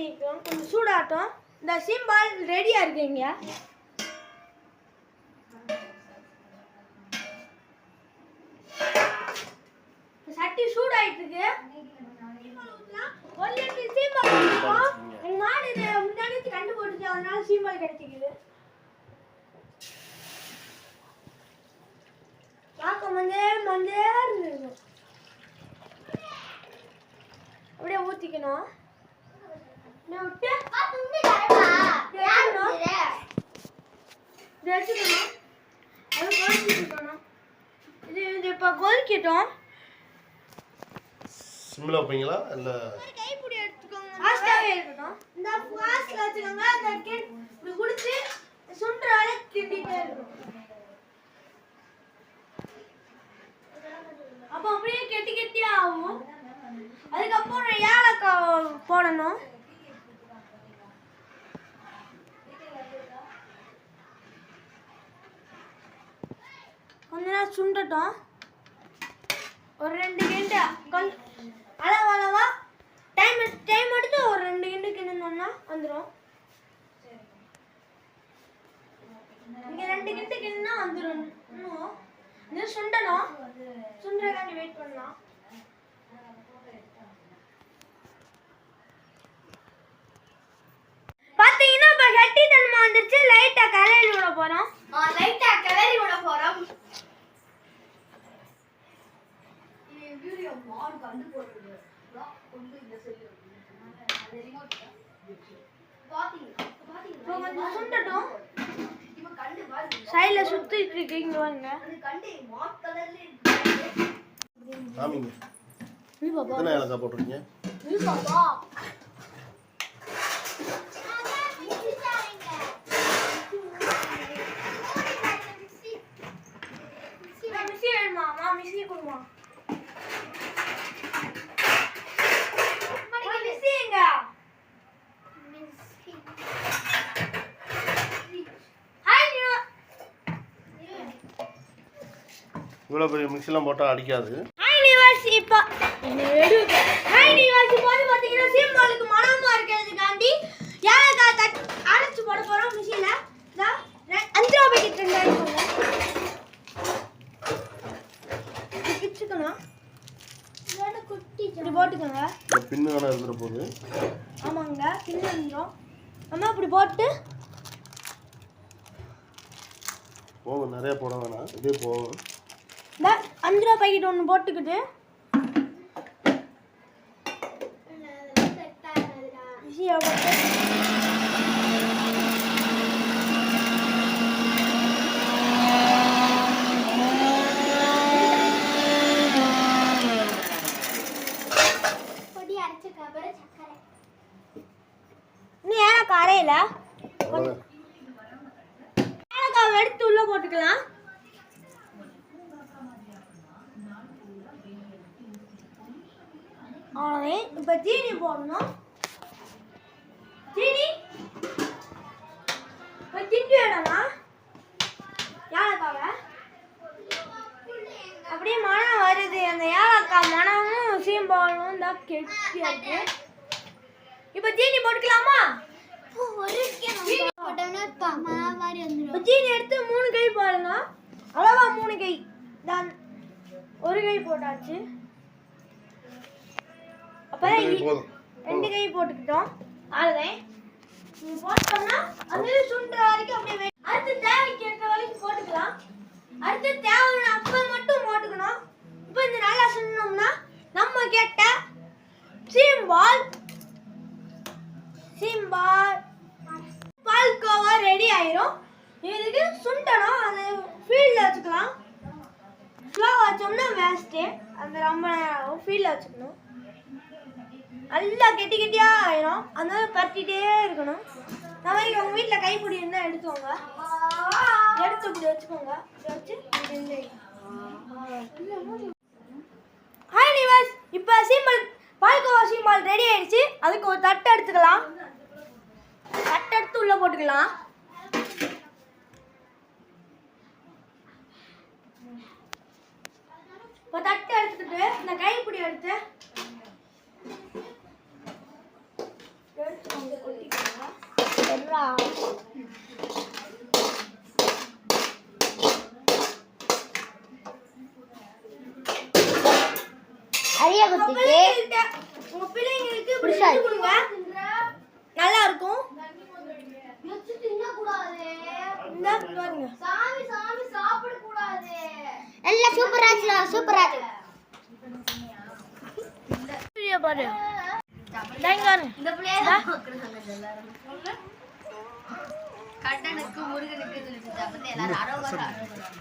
பண்ணிட்டோம், கொஞ்சம் சூடாட்டும். இந்த சீம்பால் ரெடியா இருக்குங்க. சட்டி சூடாயிட்டு இருக்கு. ஒரு லிட்டர் சீம்பால் ஊத்திட்டோம். எங்க மாடு முன்னாடி கண்டு போட்டுச்சு, அதனால சீம்பால் கிடைச்சிக்குது. பார்க்க மஞ்சள் இருக்கும். அப்படியே ஊற்றிக்கணும். விட்டு வச்சுக்கணும். அது கொதிச்சுக்கணும். இது இப்போ கொதிக்கட்டும். சிம்மில் வைப்பீங்களா இல்லை கைப்பிடி எடுத்துக்கோங்க. ஃபாஸ்ட்டாகவே இருக்கட்டும். இந்த ஃபாஸ்ட்டில் வச்சுக்கோங்க. அந்த இப்படி குடிச்சு சுண்டுற வேலை கிண்டிகிட்டே இருக்கணும். அப்போ அப்படியே கெட்டி கெட்டியாக ஆகும். அதுக்கப்புறம் ஏலக்காய் போடணும். கொஞ்ச நேரம் சுண்டட்டும். ஒரு 2 கிண்டு அளவா டைம் எடுத்து ஒரு 2 கிண்டு கிண்டோம்னா வந்துடும். இங்கே 2 கிண்டு கிண்டுனா வந்துடும். இன்னும் இது சுண்டணும். சுண்டுறதுக்காண்டி வெயிட் பண்ணலாம். பாத்தீங்கன்னா இப்ப கட்டி தன்மை வந்துருச்சு. லைட்டா கிளறி விட போறோம். சுண்டட்டும். சைடுல சுத்திட்டு இருக்கீங்க வாங்க. ஆமிங்க. எத்தனை ஏலக்காய் போட்டுருக்கீங்க? மிக்ஸி கொடுமா. இவ்வளோ பெரிய மிக்ஸிலாம் போட்டால் அடிக்காது. இப்போ பார்த்தீங்கன்னா சீம்பாலுக்கு மனமாக இருக்கிறதுக்காண்டி ஏலக்காய் அரைச்சி போட போகிறோம். மிஷினில் 5 ரூபா பாக்கெட் 2 பிச்சுக்கணும். இப்படி போட்டுக்கோங்க. பின்னு வேணா இருந்துட போகுது. ஆமாங்க, பின்னு வந்துடும். அம்மா இப்படி போட்டு போகும். நிறைய போட வேணாம், இதே போகும். 5 ரூபா பாக்கெட் ஒன்று போட்டுக்கிட்டு இன்னும் ஏலக்காய் அரையில ஏலக்காய் எடுத்து உள்ள போட்டுக்கலாம். அவ்வளோதான். இப்போ ஜீனி போடணும். ஜீனி இப்போ திண்டி வேணும்னா ஏலக்காவை அப்படியே மனம் வருது. அந்த ஏலக்காய் மனமும் சீம்பாலும் தான் கெட்டியா இருக்கு. இப்போ ஜீனி போட்டுக்கலாமா? ஜீனி எடுத்து 3 கை போடணும். அளவா 3 கை தான். 1 கை போட்டாச்சு. அப்பதான் 2 கை போட்டுக்கிட்டோம். அவ்வளோதான். போட்டோம்னா அது சுண்டுற வரைக்கும் அப்படியே அடுத்து தேவைக்கு ஏற்ற வரைக்கும் போட்டுக்கலாம். அடுத்து தேவையான அப்போ மட்டும் போட்டுக்கணும். இப்போ இந்த நல்லா சுண்டோம்னா நம்ம கேட்ட சீம்பால் பால்கோவா ரெடி ஆயிரும். இதுக்கு சுண்டணும். அது ஃபீல்டில் வச்சுக்கலாம். ஸ்லோவாக வச்சோம்னா வேஸ்ட்டு. அந்த ரொம்ப ஃபீல்டில் வச்சுக்கணும். நல்லா கெட்டி கெட்டியாக ஆயிரும். அதனால பரட்டிகிட்டே இருக்கணும். இந்த மாதிரி உங்கள் வீட்டில் கைப்பிடி இருந்தால் எடுத்துக்கோங்க. எடுத்து இப்படி வச்சுக்கோங்க. வச்சு ஹாய் நிவாஸ், இப்போ பால்கோவா சீம்பால் ரெடி ஆயிடுச்சு. அதுக்கு ஒரு தட்டை எடுத்துக்கலாம். தட்டை எடுத்து உள்ளே போட்டுக்கலாம். இப்போ தட்டை எடுத்துக்கிட்டு இந்த கைப்பிடி எடுத்து அரிய குத்திட்டு உங்க பிள்ளைங்களுக்கு இப்படி செஞ்சு கொடுங்க. நல்லா இருக்கும். இந்த பாருங்க. நல்லா சூப்பரா சூப்பரா வீடியோ பாரு. டைங்கர் இந்த பிள்ளைய கட்டனுக்கு முருகனுக்கு சொல்லிட்டு எல்லாரும்